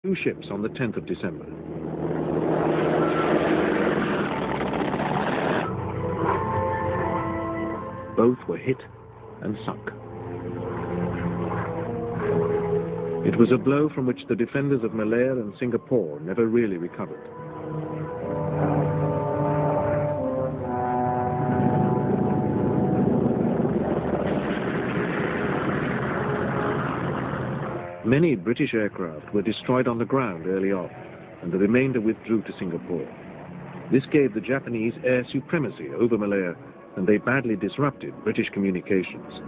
Two ships on the 10th of December. Both were hit and sunk. It was a blow from which the defenders of Malaya and Singapore never really recovered. Many British aircraft were destroyed on the ground early on, and the remainder withdrew to Singapore. This gave the Japanese air supremacy over Malaya, and they badly disrupted British communications.